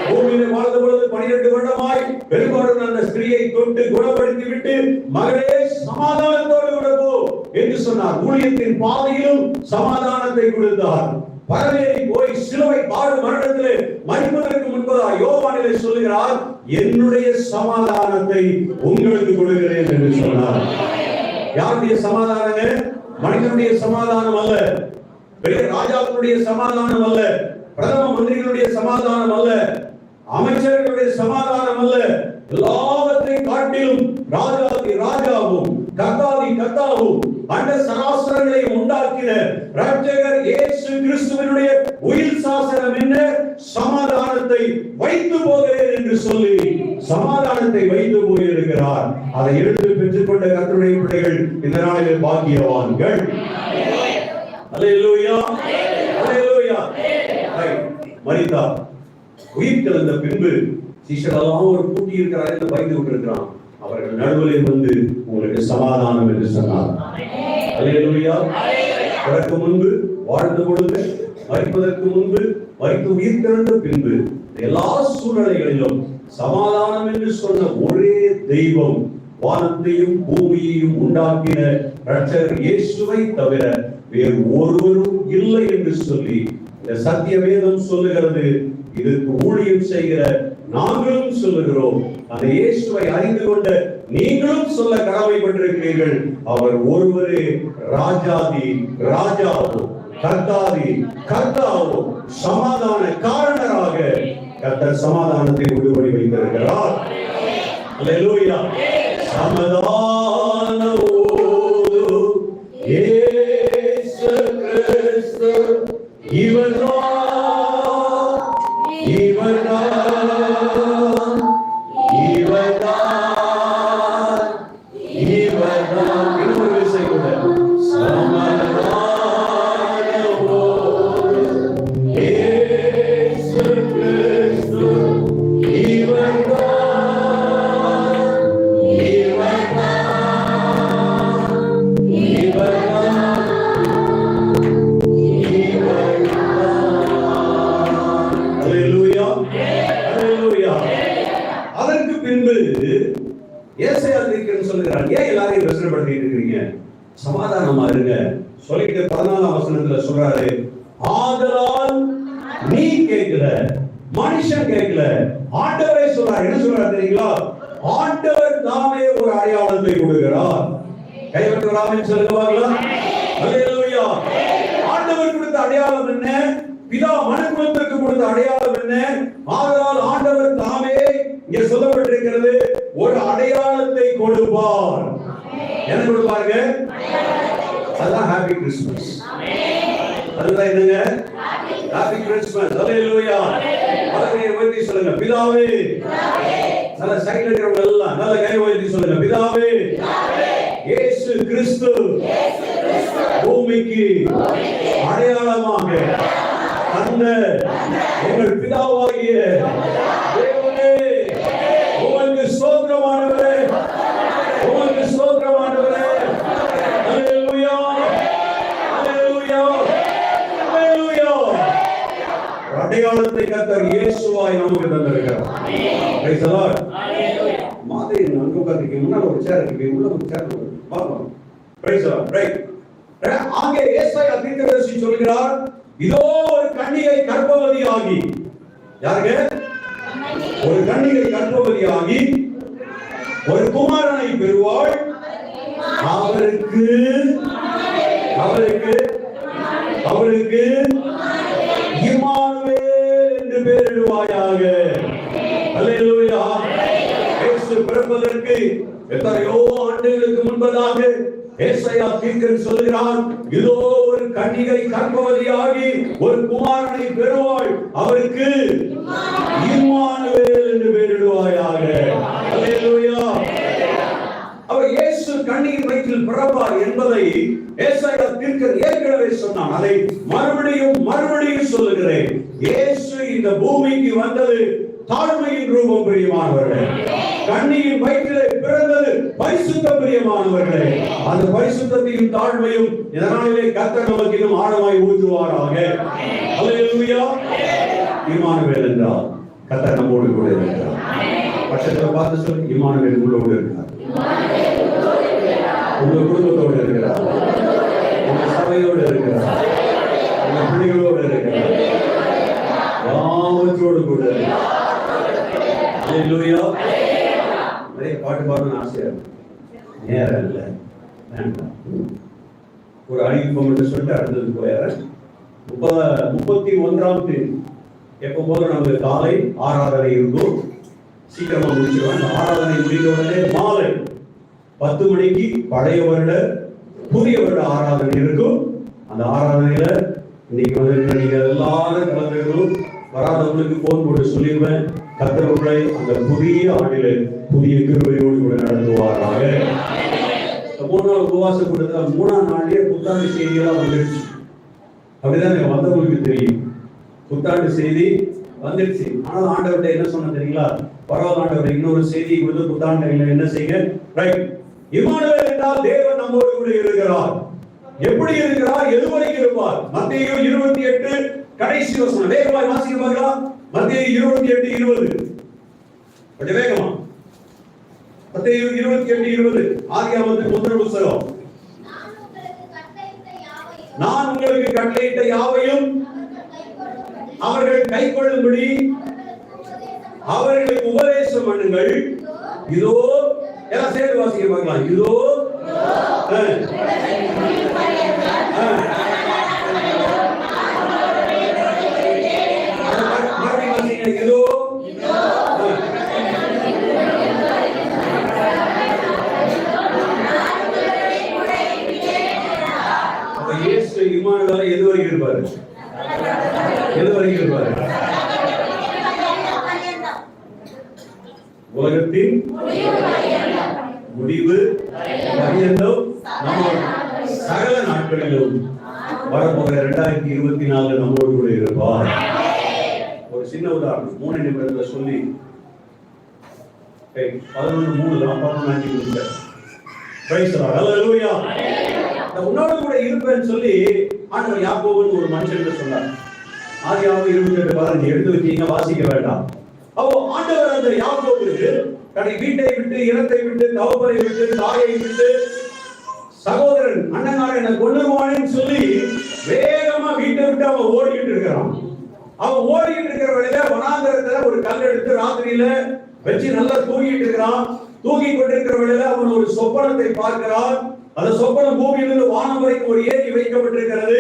பூமியிலே வாழ்ந்த பொழுது 12 வருடமாய் பெரும்பாலும் அந்த ஸ்திரீயை தொட்டு குணப்படுத்தி விட்டு மகளே சமாதானத்தோடு விடப்போ என்று சொன்னார். ஊழியத்தின் பாதையிலும் சமாதானத்தை கொடுத்தார். பரமேறி போய் சிலுவை பாடு மரணத்திலே மரிப்பதற்கு முன்பதாக யோவானிலே சொல்லுகிறார், என்னுடைய சமாதானத்தை உங்களுக்கு கொடுக்கிறேன் என்று சொன்னார். யாருடைய சமாதானங்க? மனிதனுடைய சமாதானம் அல்ல, பெரிய ராஜாக்களுடைய சமாதானம் அல்ல, பிரதம மந்திரிகளுடைய சமாதானம் அல்ல, அமைச்சர்களுடைய சமாதானம் அல்ல. எல்லாவற்றையும் காட்டிலும் ராஜாதி ராஜாவும் கர்த்தாதி கர்த்தாவும் அண்ட சராசரங்களை உண்டாக்கின இரட்சகர் இயேசு கிறிஸ்துவினுடைய உயிர் சாசனம் என்ன? சமாதானத்தை வைத்து போகிறேன் என்று சொல்லி சமாதானத்தை வைத்து போயிருக்கிறார். அதை எடுத்து பெற்றுக்கொண்ட கர்த்தருடைய பிள்ளைகள் இந்த நாளிலே பாக்கியவான்கள். அல்லேலூயா, அல்லேலூயா. மரித்தார், உயிர் தெழுந்த பின்பு சீஷரெல்லாம் ஒரு கூட்டி இருக்கிறார் என்று பயந்து கொண்டிருக்கிறான். அவர்கள் நடுவிலே வந்து உங்களுக்கு சமாதானம் என்று சொன்னார். அல்லேலூயா. அதற்கு முன்பு வாழ்ந்த பொழுது, மரிப்பதற்கு முன்பு, மரித்து உயிர் தெழுந்த பின்பு எல்லா சூழ்நிலைகளிலும் சமாதானம் என்று சொன்ன ஒரே தெய்வம், வானத்தையும் பூமியையும் உண்டாக்கின இரட்சகர் இயேசுவை தவிர வேறு ஒருவரும் இல்லை என்று சொல்லி இந்த சத்திய வேதம் சொல்லுகிறது. இதற்கு ஊழியம் செய்கிற நாங்களும் சொல்லுகிறோம், அந்த இயேசுவை அறிந்து கொண்ட நீங்களும் சொல்ல கடமைப்பட்டிருக்கிறீர்கள். அவர் ஒருவரே ராஜாதி ராஜாவும் கர்த்தாதி கர்த்தாவும் சமாதான காரணராக கர்த்தர் சமாதானத்தை உண்டுபடி வைத்திருக்கிறார். அல்லேலூயா. சமாதானமோடு இயேசு கிறிஸ்து இவர்தான் இவர்தான் இவர்தான் இவர்தான். இன்னொரு விஷயம் கூட சமாதானமோடு இயேசு கிறிஸ்து இவர்தான் இவர்தான் இவர்தான் இவர்தான். அல்லேலூயா அல்லேலூயா. அதற்கு பின்பு ஏசாயா தீர்க்கதரிசி சொல்கிறார், ஏன் எல்லாரையும் பிரச்சனைப்படுத்திட்டு இருக்கீங்க, சமாதானமா இருங்க சொல்லிட்டு 14ஆம் வசனத்துல சொல்றாரு, ஆதலால் நீ கேட்கல, மனுஷன் கேட்கல, ஆண்டவரே சொல்றார். என்ன சொல்றாரு தெரியுங்களா? ஆண்டவர் தாமே ஒரு அடையாளத்தை கொடுக்கிறார். கைவிட்டு ராமன் சொல்லுங்க பார்க்கலாம். அல்லேலூயா. ஆண்டவர் கொடுத்த அடையாளம் என்ன? பிதா மனுக்குலத்திற்கு கொடுத்த அடையாளம் என்ன? ஆதலால் ஆண்டவர் தாமே இங்கே சொல்லப்பட்டிருக்கிறது, ஒரு அடையாளத்தை கொடுப்பார். என்ன கொடுப்பாருங்க? அதான் ஹாப்பி கிறிஸ்மஸ். அதுதான் என்னங்க? Happy Christmas. அல்லேலூயா. பலகையை உயர்த்தி சொல்லுங்க, பிதாவே. நல்ல சைடுல இருக்கிறவங்க எல்லாம் நல்ல கை உயர்த்தி சொல்லுங்க, பிதாவே. இயேசு கிறிஸ்து பூமிக்கு அடையாளமாக அந்த எங்கள் பிதாவாகிய தேவனே, உமக்கு ஸ்தோத்திரமானவரே, உமக்கு ஸ்தோத்திரமானவரே. அல்லேலூயா அல்லேலூயா அல்லேலூயா. அடையாளத்தை கர்த்தர் இயேசுவாய் நமக்கு தந்திருக்கிறார். Praise the Lord. மாதிரி அங்க உட்கார்ந்திருக்கீங்க, முன்னால ஒரு சேர் இருக்கு, உள்ள ஒரு சேர் இருக்கு, பாருங்க. Praise the Lord. ரைட். அங்கே ஏசாயா தீர்க்கதரிசி சொல்கிறார், இதோ ஒரு கன்னிகை கர்ப்பவதியாகி, யாருங்க? ஒரு கன்னிகை கர்ப்பவதியாகி ஒரு குமாரனை பெறுவாள், அவருக்கு அவருக்கு அவருக்கு இம்மானுவேல் என்று பெயரிடுவாயாக. அல்லேலூயா. இயேசு பிறப்பதற்கு எத்தனையோ ஆண்டுகளுக்கு முன்பதாக ஏசாயா தீர்க்கதரிசி சொல்கிறார், இதோ ஒரு கன்னிகை கர்ப்பவதியாகி ஒரு குமாரனை பெறுவாள், அவருக்கு இம்மானுவேல் என்று பெயரிடுவாயாக. அல்லேலூயா. அவர் இயேசு கன்னியின் வயிற்றில் பிறப்பார் என்பதை ஏசாயா தீர்க்கதரிசி ஏற்கனவே சொன்னான். அதை மறுபடியும் சொல்லுகிறேன். இயேசு இந்த பூமிக்கு வந்தது தாழ்மையின் ரூபம், பிரியமானவர்களே. கன்னியின் வயிற்றிலே பிறந்தது பரிசுத்தம், பிரியமானவர்களே. அந்த பரிசுத்தத்தையும் தாழ்மையும் இதனாலே கர்த்தர் நமக்கு இன்னும் ஆழமாய் ஊற்றுவாராக. அல்லேலூயா. இம்மானுவேல் என்றால் கர்த்தர் நம்மோடு கூட இருக்கிறார். பட்சத்தில் பார்த்து சொல்லி, இம்மானுவேல் உங்களோடு இருக்கிறார், உங்க குடும்பத்தோடு இருக்கிறார், உங்க சபையோடு இருக்கிறார், உங்க பிள்ளைகளோடு இருக்கிறார், யாவற்றோடு கூட. அல்லேலூயா. நிறைய பாட்டு பாடணும்னு ஆசையா இருக்கு, நேரம் இல்லை, வேண்டாம். ஒரு அறிவிப்பை மட்டும் சொல்லிட்டு அடுத்தது போயிடுறேன். 31ஆம் தேதி எப்போ போல நமக்கு காலை ஆராதனை இருக்கும், சீக்கிரமா முடிச்சிருவாங்க. ஆராதனை முடிந்த உடனே மாலை 10 மணிக்கு பழைய வருட புதிய வருட ஆராதனை இருக்கும். அந்த ஆராதனையில இன்னைக்கு வந்து நீங்க எல்லாரும் கலந்துக்கணும். வராதவங்களுக்கு போன் போட்டு சொல்லிடுவேன், கர்த்தர் உங்களை அந்த புதிய ஆண்டிலே புதிய கிருபையோடு கூட நடத்துவாராக. 3 நாள் உபவாச கூட்டத்துல 3ஆம் நாள்லயே புத்தாண்டு செய்தியெல்லாம் வந்துடுச்சு. அப்படிதான் வந்தவங்களுக்கு தெரியும், புத்தாண்டு செய்தி வந்துடுச்சு. ஆனால் ஆண்டவர்கிட்ட என்ன சொன்ன தெரியுங்களா? பரவாயில்ல ஆண்டவர், இன்னொரு செய்தி கொடுத்து புத்தாண்டு என்ன செய்யுங்க. ரைட். இம்மானுவேல் என்றால் தேவன் நம்மோடு கூட இருக்கிறார். எப்படி இருக்கிறார்? எதுவரைக்கும் இருப்பார்? மத்தேயு 28 கடைசி வசனம் வேகமாய் வாசிக்க பார்க்கலாம். மத்தேயு 28:20 கொஞ்சம் வேகமா. மத்தேயு 28:20 ஆதியாகமத்தின் முதல் புத்தகம். நான் உங்களுக்கு கட்டளையிட்ட யாவையும் அவர்கள் கைக்கொள்ளும்படி அவர்களுக்கு உபதேசம் பண்ணுங்கள். இதோ எல்லாம் சேர்த்து வாசிக்க பார்க்கலாம். இதோ இதோ இயேசு இம்மானுவேலா எது வரைக்கும் இருப்பாரு? எது வரைக்கும் இருப்பாரு? உலகத்தின் முடிவு பரியந்தம் சகல நாட்களிலும் வரப்போகிற 2024 நம்மோடு கூட இருப்பார். ஒரு சின்ன உதாரணம் 3 நிமிடத்துல சொல்லி 11:3 தான் 11:5 முடிச்சார். Praise the Lord. ஹalleluya. உன்னோடு கூட இருப்பேன்னு சொல்லி ஆண்டவர் யாக்கோபுன்னு ஒரு மனுஷன் சொன்னார். ஆதியாகமம் 28:15 எடுத்து வச்சீங்க, வாசிக்க வேண்டாம். அப்போ ஆண்டவர் அந்த யாக்கோபுக்கு தன்னை வீட்டை விட்டு, இனத்தை விட்டு, தகப்பனை விட்டு, தாயை விட்டு, சகோதரன் அண்ணனாரை என்ன கொல்லுவானேன்னு சொல்லி வேகமா வீட்டை விட்டு அவன் ஓடிக்கிட்டு இருக்கிறான். அவன் ஓடிக்கிட்டு இருக்கிற வேளையில வனாந்தரத்துல ஒரு கல் எடுத்து ராத்திரியில வச்சு நல்லா தூங்கிட்டு இருக்கிறான். தூங்கி கொண்டிருக்கிற வேளையில அவன் ஒரு சொப்பனத்தை பார்க்கிறான். அந்த சொப்பனம் பூமியிலிருந்து வானம் வரைக்கும் ஒரு ஏரி வைக்கப்பட்டிருக்கிறது.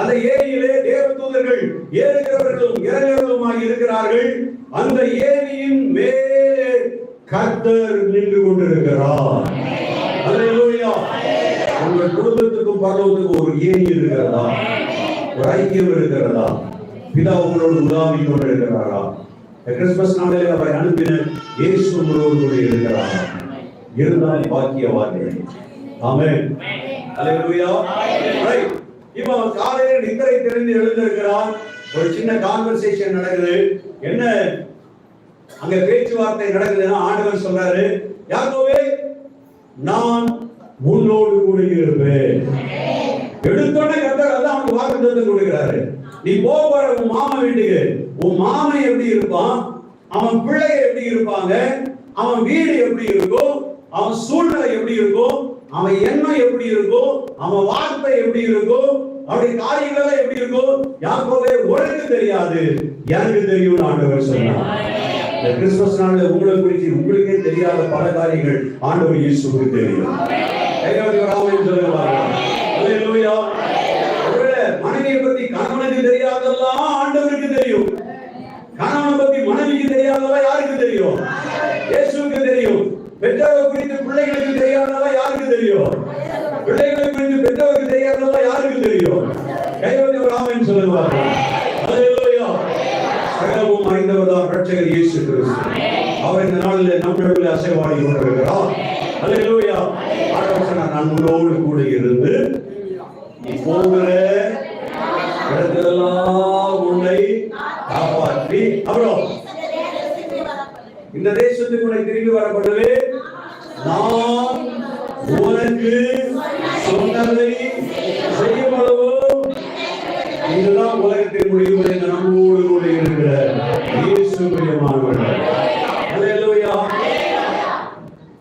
அந்த ஏரியிலே தேவதூதர்கள் ஏறுகிறவர்களும் இறங்குகிறவர்களுமாக இருக்கிறார்கள். அந்த ஏரியின் மேலே கர்த்தர் நின்று கொண்டிருக்கிறார். ஹalleluya. உங்கள் குடும்பத்துக்கும் பரலோகத்துக்கும் ஒரு ஏரி இருக்கிறதா? ஒரு ஐக்கியம் இருக்கிறதா? பிதா உங்களோடு உலாவி கொண்டிருக்கிறாரா? கிறிஸ்துமஸ் நாளிலே அவரை அனுப்பின இயேசு உங்களோடு கூட இருக்கிறாரா? இருந்தால் பாக்கியவான்கள். ஆமென். ஹalleluya. ரைட். இப்போ காலையில நித்திரை தெரிந்து எழுந்திருக்கிறான். ஒரு சின்ன கான்வர்சேஷன் நடக்குது. என்ன அங்க பேச்சுவார்த்தை நடக்குதுன்னா ஆண்டவர் சொல்றாரு, யாக்கோபே நான் உன்னோடு கூட இருப்பேன். எடுத்தோடனே கர்த்தர் அதான் அவனுக்கு வாக்குத்தத்தம் கொடுக்கிறாரு. நீ போற உன் மாமா வீட்டுக்கு, உன் மாமன் எப்படி இருப்பான், அவன் பிள்ளைங்க எப்படி இருப்பாங்க, அவன் வீடு எப்படி இருக்கும், அவன் சூழ்நிலை எப்படி இருக்கும், அவன் எண்ணம் எப்படி இருக்கும், அவன் வார்த்தை எப்படி இருக்கும், அவருடைய காரியங்கள் எப்படி இருக்கும், யாக்கோபே உனக்கு தெரியாது, எனக்கு தெரியும் ஆண்டவர் சொன்னார். இந்த கிறிஸ்துமஸ் நாள்ல உங்களை குறித்து உங்களுக்கே தெரியாத பல காரியங்கள் ஆண்டவர் இயேசுவுக்கு தெரியும். மனைவியை பத்தி கணவனுக்கு தெரியாதெல்லாம் ஆண்டவருக்கு தெரியும். கணவனை பத்தி மனைவிக்கு தெரியாதெல்லாம் யாருக்கு தெரியும்? இயேசுவுக்கு தெரியும். பெற்றோரை குறித்து பிள்ளைகளுக்கு தெரியாதெல்லாம் யாருக்கு தெரியும்? பிள்ளைகளை குறித்து பெற்றோருக்கு தெரியாதெல்லாம் யாருக்கு தெரியும்? கைவதி ஒரு ஆமென் சொல்லுவாங்க. ஹalleluya. சகலமும் அறிந்தவர்தான் இரட்சகர் இயேசு கிறிஸ்து. அவர் இந்த நாளில் நம் நடுவில் அசைவாடி கொண்டிருக்கிறார். ஹalleluya. ஆண்டவர் சொன்னார், நான் உன்னோடு கூட இருந்து நீ போகிற இடத்திலெல்லாம் உன்னை காப்பாற்றி அப்புறம் இந்த தேசத்துக்கு உன்னை திரும்பி வரப்படவே நான் உனக்கு சொன்னதை செய்யும் அளவு இதுதான் உலகத்தின் முடிவு. இந்த நம்மோடு கூட இருக்கிற இயேசு பிரியமானவர்கள். ஹalleluya.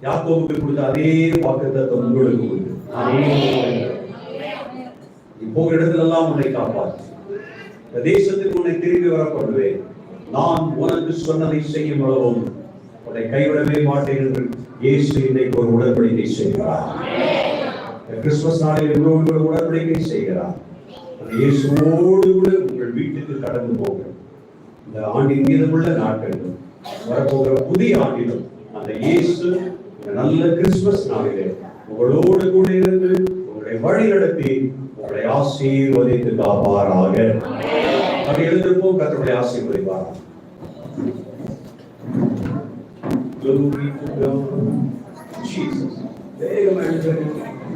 யாக்கோபுக்கு கொடுத்த அதே வாக்குத்தத்தம் உங்களுக்கு உண்டு. நீ போகிற இடத்திலெல்லாம் உன்னை காப்பாற்று, இந்த தேசத்துக்கு உன்னை திரும்பி வரப்படுவேன், நான் உனக்கு சொன்னதை செய்யும் அளவும் உன்னை கைவிடவே மாட்டேன் என்று இயேசு இன்னைக்கு ஒரு உடன்படிக்கை செய்கிறார். கிறிஸ்துமஸ் நாளில் உங்களோடு கூட உடன்படிக்கை செய்கிறார். இயேசுவோடு கூட உங்கள் வீட்டுக்கு கடந்து போக இந்த ஆண்டின் மீதமுள்ள நாட்களிலும் வரப்போகிற புதிய ஆண்டிலும் அந்த இயேசு நல்ல கிறிஸ்துமஸ் நாளிலே உங்களோடு கூட இருந்து உங்களை வழி நடத்தி உங்களை ஆசீர்வதித்து காப்பாராக. அப்படி எழுந்திருப்போம். கர்த்தருடைய ஆசீர்வதிப்பாராக. Glory to God. Jesus.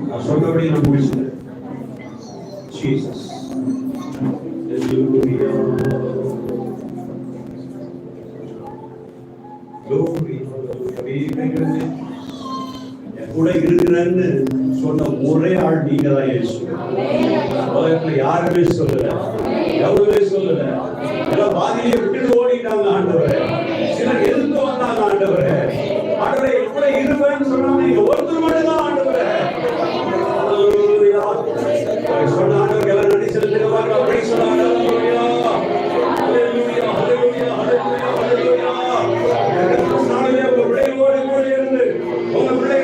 நான் சொன்னபடி நான் முடிச்சுட்டேன். Jesus. Hallelujah. Glory. கூட இருக்கிறேன்னு சொன்ன ஒரே ஆள் நீங்க தான் இயேசு. உலகத்துல யாருமே சொல்லல, எவ்வளவே சொல்லல. எல்லாம் பாதியிலே விட்டுட்டு ஓடிட்டாங்க ஆண்டவரே. சிலர் எதிர்த்து வந்தாங்க ஆண்டவரே. ஆண்டவரே கூட இருப்பேன்னு சொன்னாங்க, நீங்க ஒருத்தர் மட்டும் தான் ஆண்டவரே. சொன்ன ஆண்டவருக்கு எல்லாம் நன்றி செலுத்துகிறாங்க. அப்படி சொன்னாங்க. உங்க பிள்ளை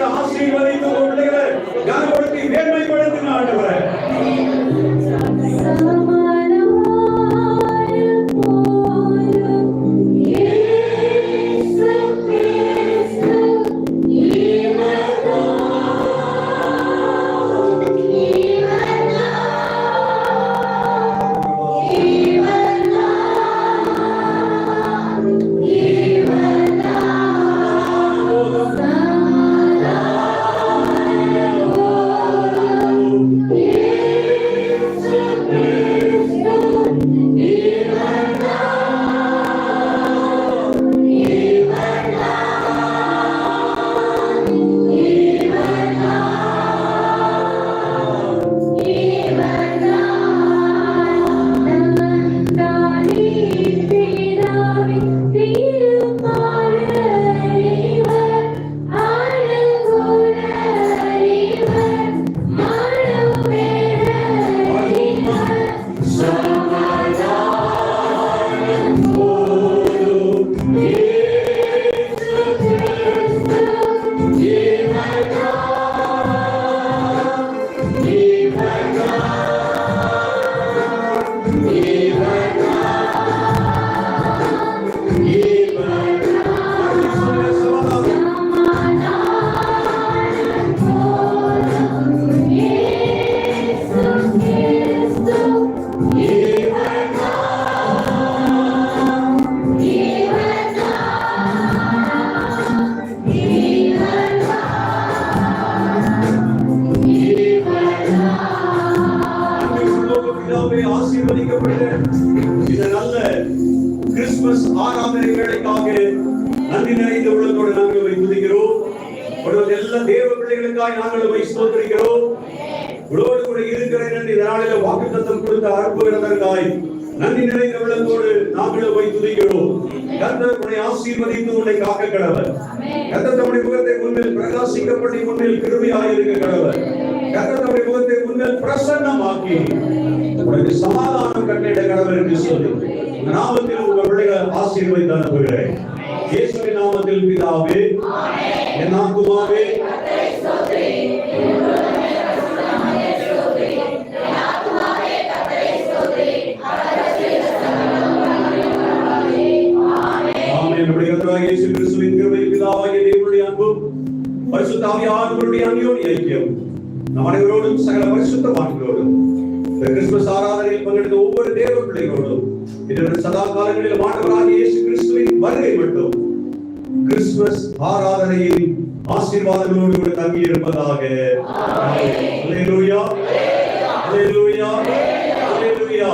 நன்றி நிறைந்த உள்ளத்தோடு நாங்கள் உம்மை துதிக்கிறோம். எல்லா தேவ பிள்ளைகளுக்காய் நாங்கள் உம்மை ஸ்தோத்திரிக்கிறோம். உங்களோடு கூட இருக்கிறேன் என்று இந்த நாளில் வாக்குத்தத்தம் கொடுத்த அற்புதத்திற்காய் நன்றி நிறைந்த உள்ளத்தோடு நாங்கள் உம்மை துதிக்கிறோம். கர்த்தர் உம்மை ஆசீர்வதித்து உம்மை காக்க கடவர். கர்த்தர் தம்முடைய முகத்தை முன்னில் பிரகாசிக்கப்பட்டு முன்னில் கிருபையாய் இருக்க கடவர். கர்த்தர் தம்முடைய முகத்தை முன்னில் பிரசன்னமாக்கி உனக்கு சமாதானம் கட்டளையிட கடவர் என்று சொல்லி நாமத்தில் உங்கள் பிள்ளைகளை ஆசீர்வதித்து அனுப்புகிறேன். இயேசுவின் நாமத்தில் பிதாவே, என் ஆத்துமாவே இயேசு கிறிஸ்துவின் கிருபை, பிதாவாகிய தேவனுடைய அன்பும் பரிசுத்த ஆவியானவருடைய அந்யோன்ய ஐக்கியம் நம் அனைவரோடும் சகல பரிசுத்தவான்களோடும் இந்த கிறிஸ்துமஸ் ஆராதனையில் பங்கெடுத்த ஒவ்வொரு தேவ பிள்ளைகளோடும் இன்று சதா காலங்களில் ஆண்டவராகிய இயேசு கிறிஸ்துவின் வருகை மட்டும் கிறிஸ்துமஸ் ஆராதனையின் ஆசீர்வாதங்களோடு கூட தங்கி இருப்பதாக. அல்லேலூயா, அல்லேலூயா, அல்லேலூயா.